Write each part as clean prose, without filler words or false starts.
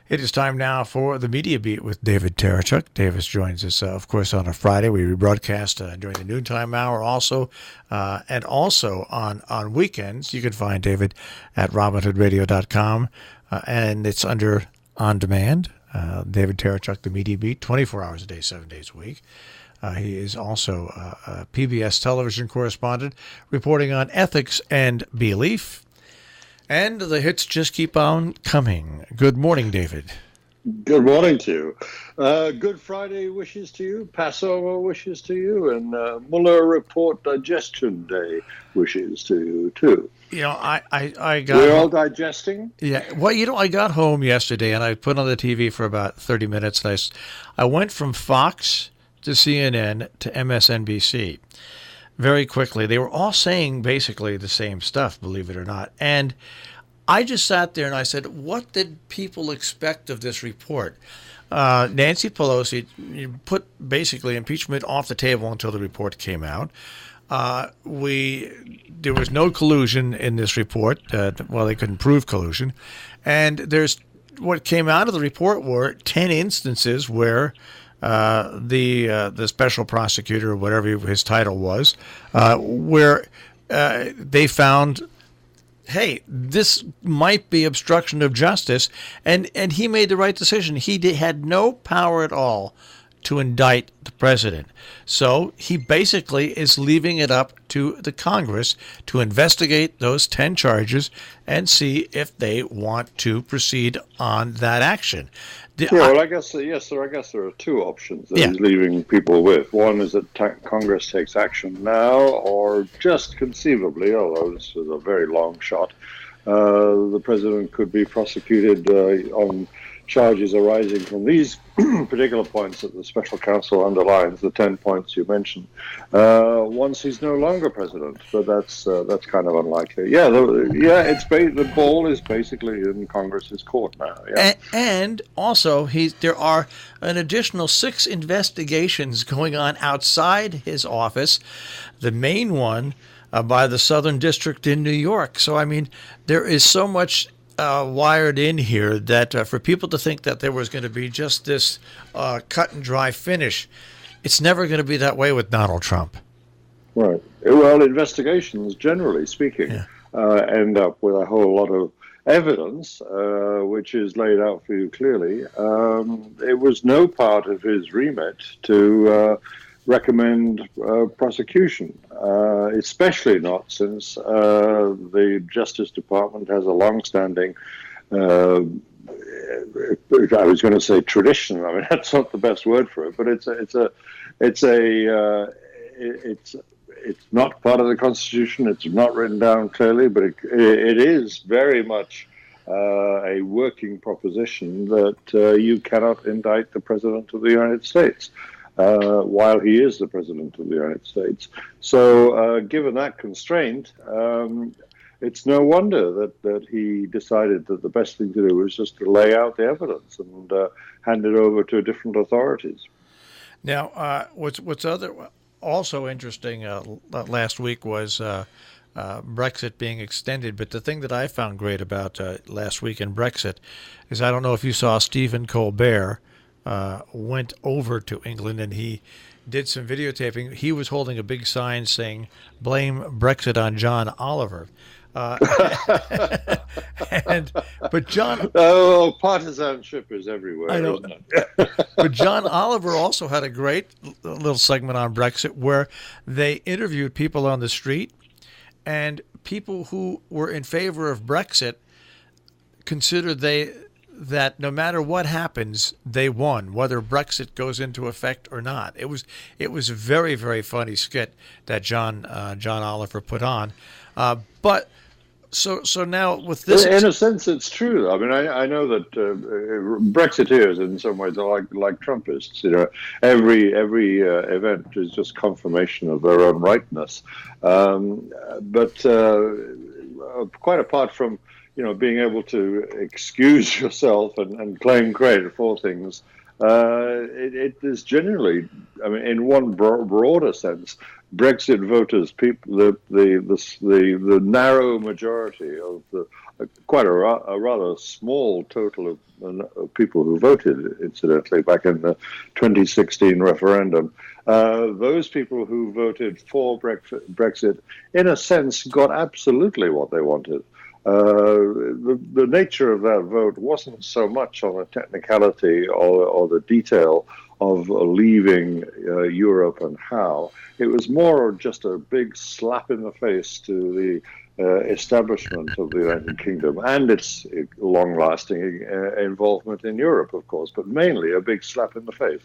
It is time now for the Media Beat with David Tereshchuk. Davis joins us, of course, on a Friday. We rebroadcast during the noontime hour also, and also on weekends. You can find David at robinhoodradio.com, and it's under On Demand. David Tereshchuk, the Media Beat, 24 hours a day, 7 days a week. He is also a PBS television correspondent reporting on ethics and belief. And the hits just keep on coming. Good morning, David. Good morning to you. Good Friday wishes to you. Passover wishes to you. And Mueller Report Digestion Day wishes to you, too. You know, I got... We're all digesting? Yeah. Well, you know, I got home yesterday, and I put on the TV for about 30 minutes. And I went from Fox to CNN to MSNBC. Very quickly. They were all saying basically the same stuff, believe it or not. And I just sat there and I said, what did people expect of this report? Nancy Pelosi put basically impeachment off the table until the report came out. There was no collusion in this report. Well, they couldn't prove collusion. And what came out of the report were 10 instances where the special prosecutor, or whatever his title was, where they found, hey, this might be obstruction of justice, and he made the right decision. He had no power at all to indict the president. So he basically is leaving it up to the Congress to investigate those 10 charges and see if they want to proceed on that action. Well, I guess there are two options that he's leaving people with. One is that Congress takes action now, or just conceivably, although this is a very long shot, the president could be prosecuted on charges arising from these particular points that the special counsel underlines, the 10 points you mentioned, once he's no longer president. But that's kind of unlikely. The ball is basically in Congress's court now. Yeah. And also, there are an additional 6 investigations going on outside his office. The main one by the Southern District in New York. So, I mean, there is so much wired in here that for people to think that there was going to be just this cut and dry finish, it's never going to be that way with Donald Trump. Right. Well, investigations, generally speaking, end up with a whole lot of evidence, which is laid out for you clearly. It was no part of his remit to recommend prosecution, especially not since the Justice Department has a long-standing, I was going to say tradition. I mean, that's not the best word for it, but it's not part of the Constitution. It's not written down clearly, but it is very much a working proposition that you cannot indict the President of the United States. While he is the President of the United States. So given that constraint, it's no wonder that he decided that the best thing to do was just to lay out the evidence and hand it over to different authorities. Now, what's also interesting last week was Brexit being extended. But the thing that I found great about last week in Brexit is, I don't know if you saw Stephen Colbert went over to England and he did some videotaping. He was holding a big sign saying, "Blame Brexit on John Oliver." But John... partisanship is everywhere, I know. Isn't it? But John Oliver also had a great little segment on Brexit where they interviewed people on the street, and people who were in favor of Brexit considered that no matter what happens, they won, whether Brexit goes into effect or not. It was a very, very funny skit that John Oliver put on. But so now with this, in a sense, it's true. I mean, I know that Brexiteers, in some ways, are like Trumpists. You know, every event is just confirmation of their own rightness. But quite apart from being able to excuse yourself and claim credit for things, it is generally, I mean, in one broader sense, Brexit voters, people, the narrow majority quite a rather small total of people who voted, incidentally, back in the 2016 referendum. Those people who voted for Brexit, in a sense, got absolutely what they wanted. The nature of that vote wasn't so much on the technicality or the detail of leaving Europe and how. It was more just a big slap in the face to the establishment of the United Kingdom and its long-lasting involvement in Europe, of course, but mainly a big slap in the face.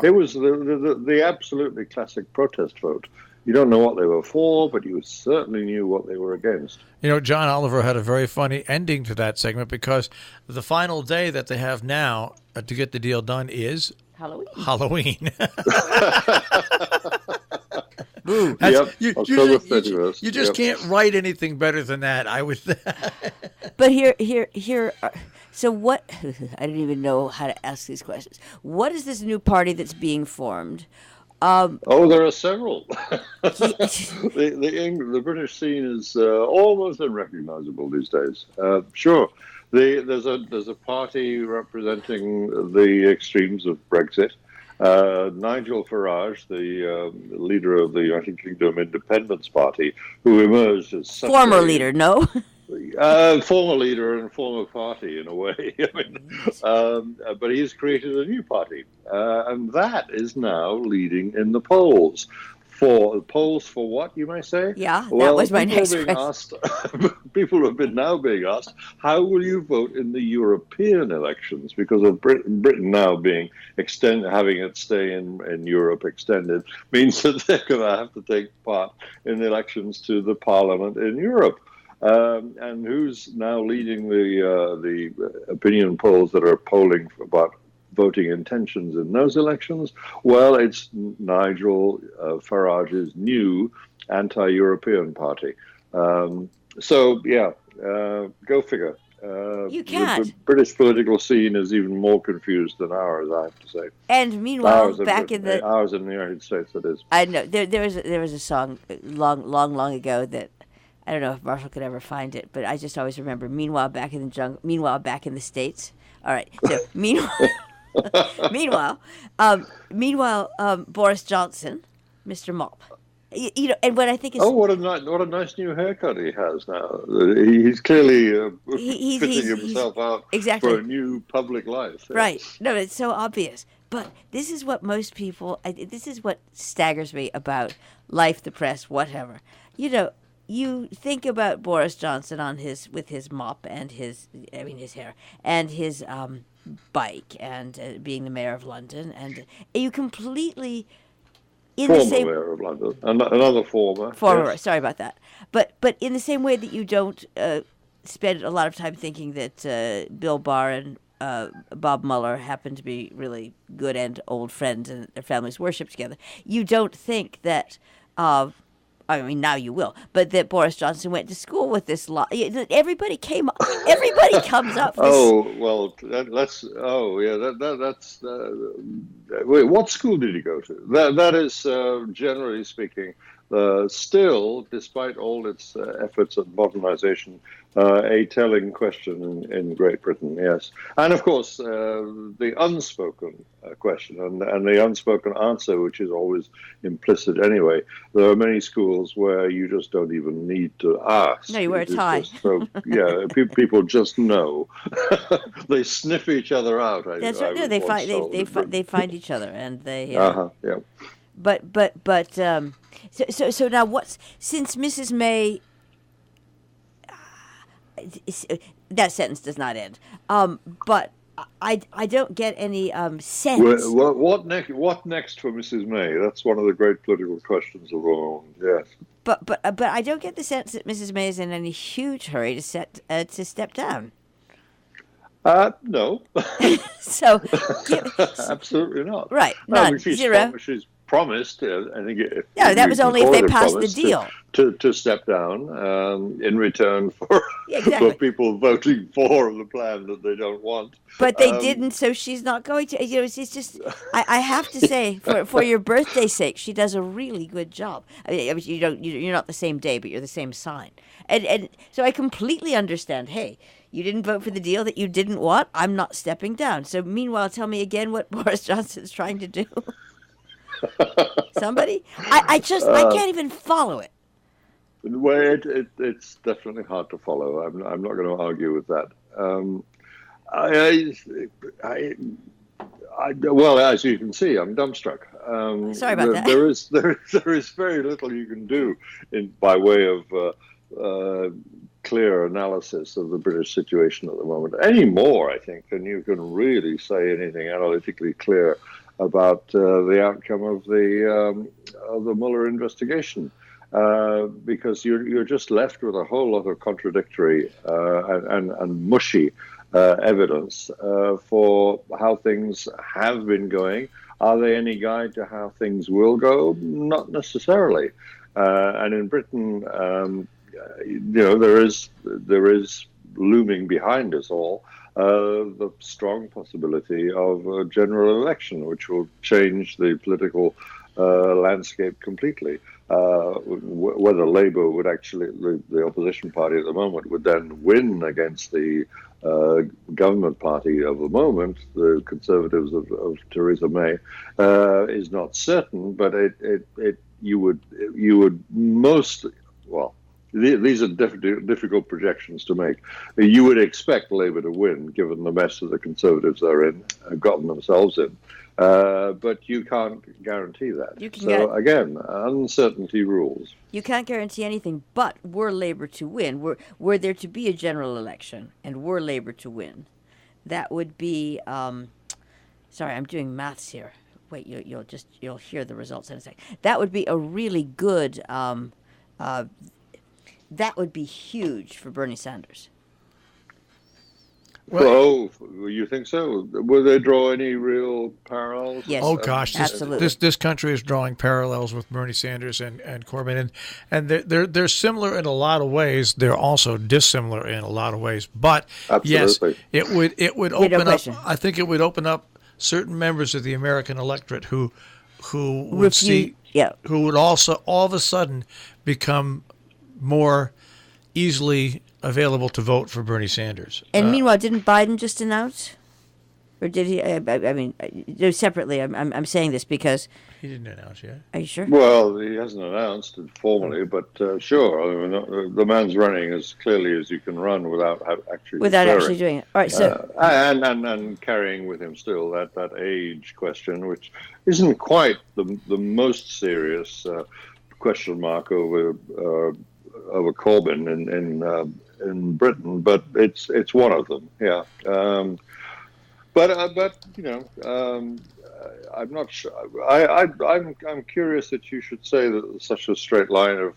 It was the absolutely classic protest vote. You don't know what they were for, but you certainly knew what they were against. You know, John Oliver had a very funny ending to that segment because the final day that they have now to get the deal done is Halloween. Boo. Yep. You just can't write anything better than that, I would think. But here. So what? I don't even know how to ask these questions. What is this new party that's being formed? There are several. The British scene is almost unrecognizable these days. Sure, there's a party representing the extremes of Brexit. Nigel Farage, the leader of the United Kingdom Independence Party, who emerged as former leader, no? Former leader and former party, in a way. I mean, but he's created a new party, and that is now leading in the polls. For what, you may say? Yeah, that was my next question. People have been now being asked, how will you vote in the European elections? Because of Britain now being having its stay in Europe extended, means that they're going to have to take part in the elections to the Parliament in Europe. And who's now leading the opinion polls that are polling about voting intentions in those elections? Well, it's Nigel Farage's new anti-European party. Go figure. You can't. The British political scene is even more confused than ours, I have to say. And meanwhile, ours in the United States, it is. I know there was a song long ago that. I don't know if Marshall could ever find it, but I just always remember. Meanwhile, back in the jungle. Meanwhile, back in the States. All right. So meanwhile, Boris Johnson, Mr. Mop. You know, and what I think is what a nice new haircut he has now. He's clearly fitting himself out for a new public life. Right. No, it's so obvious. But this is what most people. This is what staggers me about life, the press, whatever. You know. You think about Boris Johnson with his mop and his hair and his bike and being the mayor of London, and you completely former mayor of London, another former. Yes. Sorry about that, but in the same way that you don't spend a lot of time thinking that Bill Barr and Bob Mueller happen to be really good and old friends and their families worship together, you don't think that. I mean, now you will, but that Boris Johnson went to school with this law. Everybody comes up. That's. Wait, what school did he go to? That is, generally speaking, still, despite all its efforts at modernization, a telling question in Great Britain, yes. And of course, the unspoken question and the unspoken answer, which is always implicit anyway. There are many schools where you just don't even need to ask. No, you wear a tie. People just know. They sniff each other out. That's right. No, they find each other, and they. Yeah. But so now what's since Mrs. May. That sentence does not end. But I don't get any sense. Well, what next for Mrs. May? That's one of the great political questions of all. Yes. But I don't get the sense that Mrs. May is in any huge hurry to step down. No. So absolutely not. Right. None. She's Zero. She's promised. I think that was only if they passed the deal to step down in return for for people voting for the plan that they don't want. But they didn't, so she's not going to. It's just I have to say, for your birthday's sake, she does a really good job. I mean, you're not the same day, but you're the same sign, and so I completely understand. Hey, you didn't vote for the deal that you didn't want. I'm not stepping down. So meanwhile, tell me again what Boris Johnson's trying to do. Somebody, I can't even follow it. Well, it's definitely hard to follow. I'm not going to argue with that. Well, as you can see, I'm dumbstruck. Sorry about that. There is very little you can do by way of clear analysis of the British situation at the moment. Any more, I think, than you can really say anything analytically clear about the outcome of the Mueller investigation, because you're just left with a whole lot of contradictory and mushy evidence for how things have been going. Are they any guide to how things will go? Not necessarily. And in Britain, there is looming behind us all the strong possibility of a general election, which will change the political landscape completely. Whether Labour would actually, the opposition party at the moment, would then win against the government party of the moment, the Conservatives of Theresa May, is not certain. But you would most, well, these are difficult projections to make. You would expect Labour to win, given the mess that the Conservatives have gotten themselves in. But you can't guarantee that. Again, uncertainty rules. You can't guarantee anything, but were Labour to win, were there to be a general election, and were Labour to win, that would be, sorry, I'm doing maths here. Wait, you'll hear the results in a second. That would be a really good, that would be huge for Bernie Sanders. Well, you think so? Will they draw any real parallels? Yes. Oh gosh, absolutely. This country is drawing parallels with Bernie Sanders and Corbyn, and they're similar in a lot of ways. They're also dissimilar in a lot of ways. But absolutely. Yes, it would open up. I think it would open up certain members of the American electorate who would who would also all of a sudden become more easily available to vote for Bernie Sanders. And meanwhile, didn't Biden just announce, or did he? I mean, separately. I'm saying this because he didn't announce yet. Are you sure? Well, he hasn't announced it formally, but sure. I mean, the man's running as clearly as you can run without actually doing it. All right, so and carrying with him still that age question, which isn't quite the most serious question mark over Corbyn in Britain, but it's one of them. Yeah. But I'm not sure. I'm curious that you should say that there's such a straight line of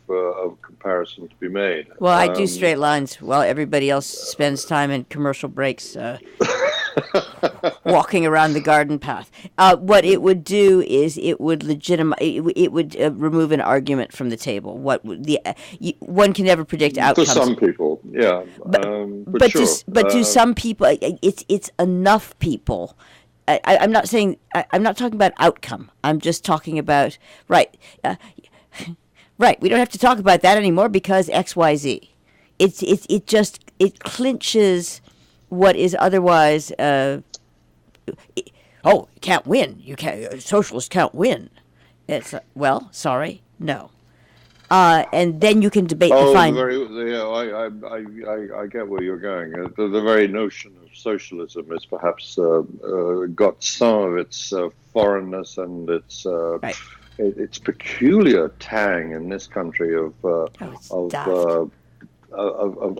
comparison to be made. Well, I do straight lines while everybody else spends time in commercial breaks walking around the garden path. What it would do is it would it would remove an argument from the table. One can never predict outcomes. For some people, yeah. But sure. To some people, it's enough people. I'm not saying I'm not talking about outcome. I'm just talking about right. We don't have to talk about that anymore because XYZ. It clinches what is otherwise. Can't win. You can't. Socialists can't win. It's sorry, no. And then you can debate the fine. I get where you're going. The very notion of socialism has perhaps got some of its foreignness and its peculiar tang in this country of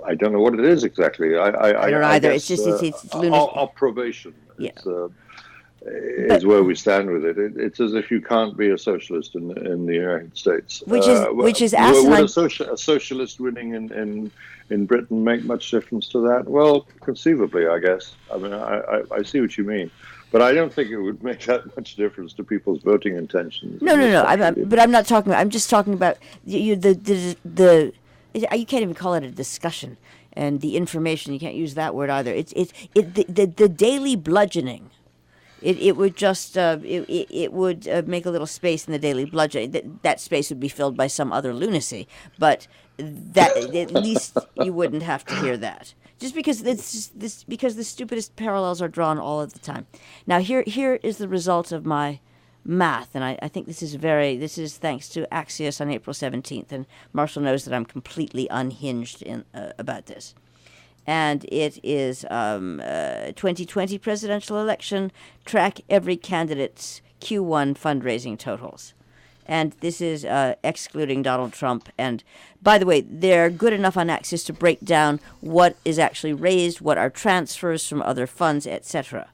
I don't know what it is exactly. I don't know either. It's just it's lunacy. Observation. Yeah. is where we stand with it. It's as if you can't be a socialist in the United States. Which is asinine. Would a socialist winning in Britain make much difference to that? Well, conceivably, I guess. I mean, I see what you mean. But I don't think it would make that much difference to people's voting intentions. No. But I'm not talking about. I'm just talking about you can't even call it a discussion, and the information, you can't use that word either. The daily bludgeoning. It would just it would make a little space in the daily bludgeoning. That space would be filled by some other lunacy, but that at least you wouldn't have to hear that. Just because because the stupidest parallels are drawn all of the time. Now here is the result of my math, and I think this is thanks to Axios on April 17th, and Marshall knows that I'm completely unhinged about this. And it is 2020 presidential election, track every candidate's Q1 fundraising totals. And this is excluding Donald Trump. And by the way, they're good enough on Axios to break down what is actually raised, what are transfers from other funds, etc.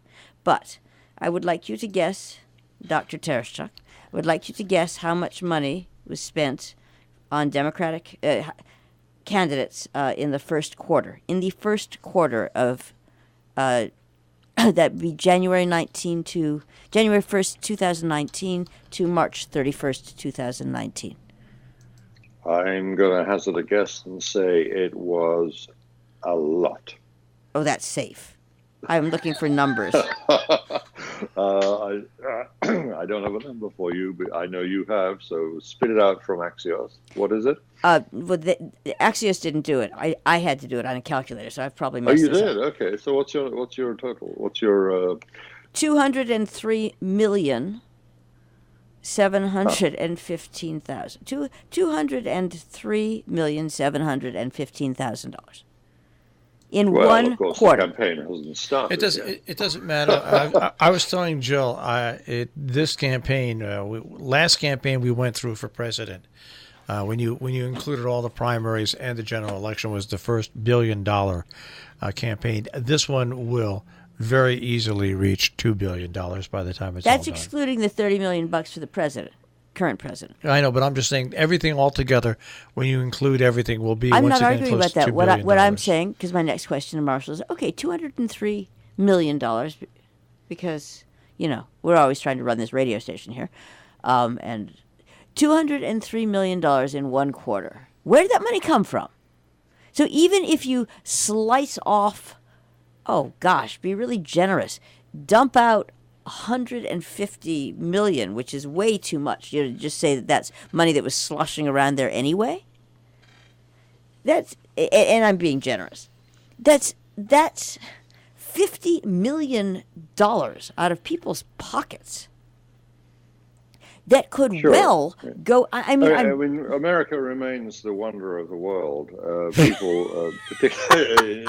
But I would like you to guess, Dr. Tereshchuk, I would like you to guess how much money was spent on Democratic candidates in the first quarter. In the first quarter of that'd be January 1st, 2019 to March 31st, 2019. I'm going to hazard a guess and say it was a lot. Oh, that's safe. I'm looking for numbers. I don't have a number for you, but I know you have, so spit it out from Axios. What is it? Well, the Axios didn't do it. I had to do it on a calculator, so I've probably messed this up. Oh, you did? Okay. So what's your total? What's your... 203,715,000. $203,715,000 in one quarter. The campaign hasn't started. It doesn't matter. I was telling Jill, this campaign, last campaign we went through for president, when you included all the primaries and the general election, was the first $1 billion campaign. This one will very easily reach $2 billion by the time it's all done. That's excluding the $30 million for the president, current president. I know, but I'm just saying everything all together, when you include everything, will be I'm once not again arguing close about to that. $2 billion. What I'm saying, because my next question to Marshall is, okay, $203 million, because, we're always trying to run this radio station here, and $203 million in one quarter. Where did that money come from? So even if you slice off, be really generous, dump out $150 million, which is way too much. Just say that that's money that was sloshing around there anyway. And I'm being generous. That's $50 million out of people's pockets. That could go. I mean, America remains the wonder of the world. People, particularly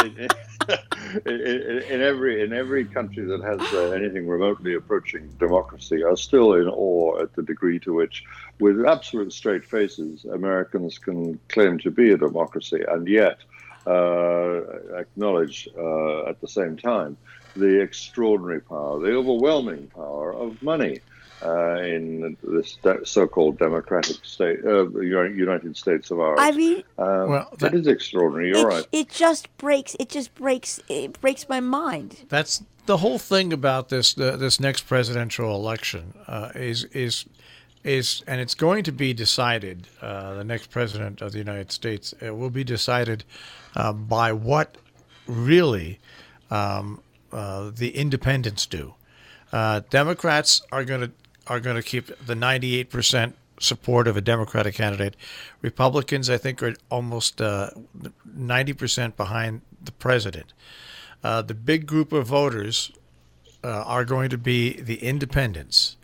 in every country that has anything remotely approaching democracy, are still in awe at the degree to which, with absolute straight faces, Americans can claim to be a democracy and yet acknowledge at the same time the extraordinary power, the overwhelming power of money. In this so-called democratic state, United States of ours. I mean, that is extraordinary. You're right. It breaks my mind. That's the whole thing about this next presidential election is and it's going to be decided. The next president of the United States will be decided by what really the independents do. Democrats are going to keep the 98% support of a Democratic candidate. Republicans, I think, are almost 90% behind the president. The big group of voters are going to be the independents,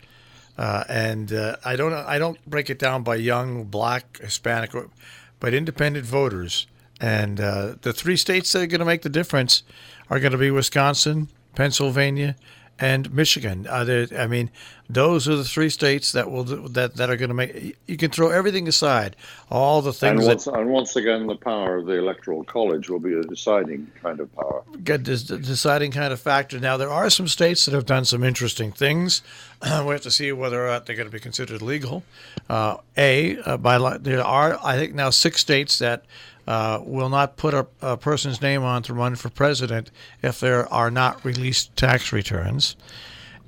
and I don't break it down by young, black, Hispanic, but independent voters. And the three states that are going to make the difference are going to be Wisconsin, Pennsylvania, and Michigan. those are the 3 states that will that are going to make. You can throw everything aside, all the things and once again, the power of the Electoral College will be a deciding kind of power. Get this deciding kind of factor. Now, there are some states that have done some interesting things. We have to see whether or not they're going to be considered legal. There are, I think, now 6 states that will not put a person's name on to run for president if there are not released tax returns.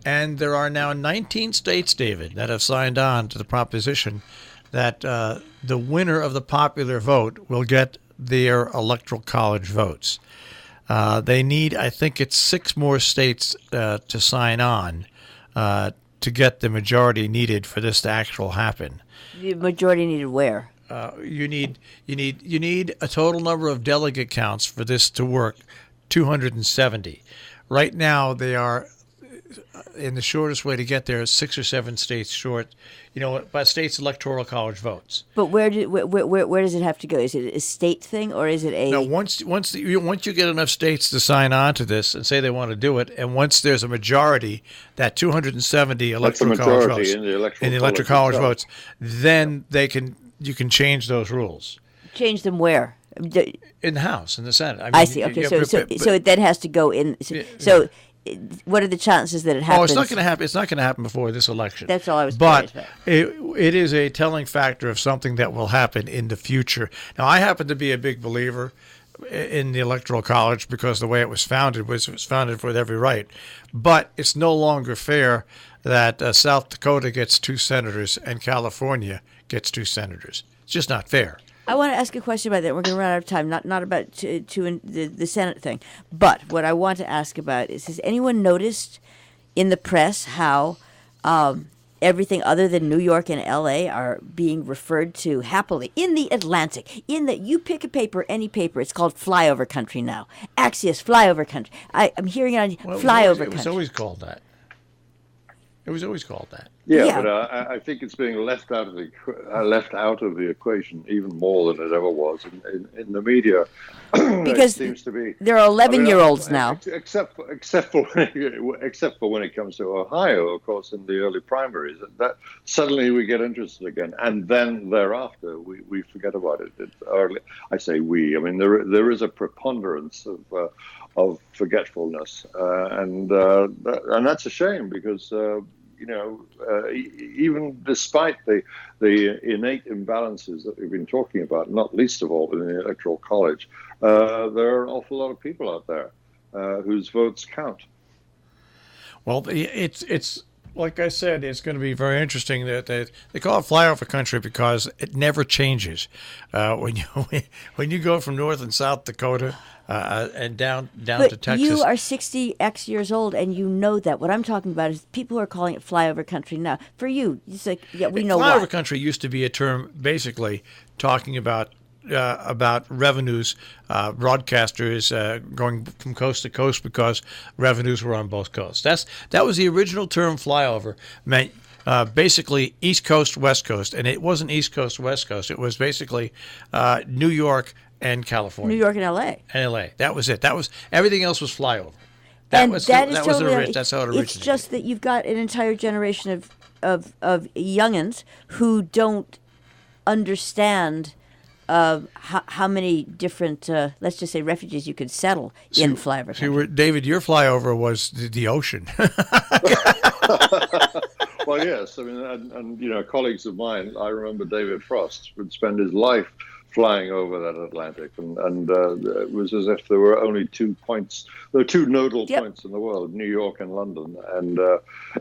And there are now 19 states, David, that have signed on to the proposition that the winner of the popular vote will get their Electoral College votes. They need, I think it's 6 more states to sign on to get the majority needed for this to actually happen. The majority needed where? You need a total number of delegate counts for this to work, 270. Right now, they are in the shortest way to get there is 6 or 7 states short, by states' Electoral College votes. But where does it have to go? Is it a state thing or is it a? No, once you get enough states to sign on to this and say they want to do it, and once there's a majority, that 270 Electoral College votes in the Electoral College votes, then you can change those rules. Change them where? In the House, in the Senate. I see. Okay, so it then has to go in. So. What are the chances that it happens? Oh, it's not going to happen. It's not going to happen before this election. That's all I was. But it is a telling factor of something that will happen in the future. Now, I happen to be a big believer in the Electoral College because the way it was founded was with every right. But it's no longer fair that South Dakota gets 2 senators and California gets 2 senators. It's just not fair. I want to ask a question about that. We're going to run out of time, not about the Senate thing. But what I want to ask about is, has anyone noticed in the press how everything other than New York and L.A. are being referred to happily in the Atlantic? In that you pick a paper, any paper, it's called flyover country now. Axios, flyover country. I'm hearing it on flyover country. It was always called that. It was always called that. Yeah. But I think it's being left out of the equation even more than it ever was in the media. Because it seems to be there are 11-year-olds now. Except for when it comes to Ohio, of course, in the early primaries, that suddenly we get interested again, and then thereafter we forget about it. I say we. I mean there is a preponderance of forgetfulness, and that's a shame because even despite the innate imbalances that we've been talking about, not least of all in the Electoral College, there are an awful lot of people out there whose votes count. Well, it's like I said, it's going to be very interesting that they call it flyover country because it never changes. When you go from North and South Dakota and down to Texas. You are 60x years old, and you know that. What I'm talking about is people are calling it flyover country now. For you, it's like, we know flyover why. country used to be a term basically talking about revenues, broadcasters going from coast to coast because revenues were on both coasts. That was the original term. Flyover meant basically East Coast, West Coast, and it wasn't East Coast, West Coast. It was basically New York and California. New York and L.A. And L.A. That was it. Everything else was flyover. That's how it originated. It's just that you've got an entire generation of youngins who don't understand how many different, let's just say, refugees you could settle in flyover country. David, your flyover was the ocean. Well, yes. I mean, and colleagues of mine, I remember David Frost would spend his life flying over that Atlantic, and it was as if there were only 2 points. There are 2 nodal points in the world: New York and London.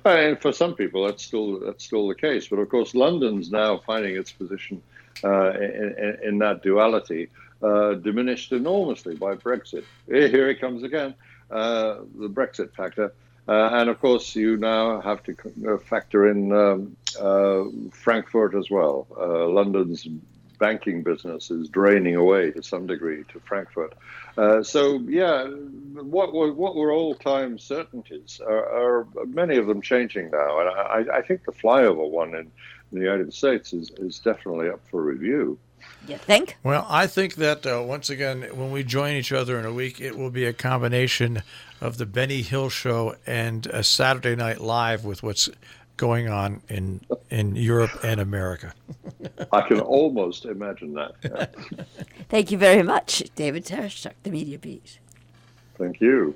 And for some people, that's still the case. But of course, London's now finding its position in that duality, diminished enormously by Brexit. Here it comes again, the Brexit factor. And of course, you now have to factor in Frankfurt as well. London's banking business is draining away to some degree to Frankfurt. What were old-time certainties are many of them changing now. And I think the flyover one in the United States is definitely up for review. You think? Well, I think that once again, when we join each other in a week, it will be a combination of the Benny Hill Show and a Saturday Night Live with what's going on in Europe and America. I can almost imagine that. Yeah. Thank you very much, David Tereshchuk, the Media Beat. Thank you.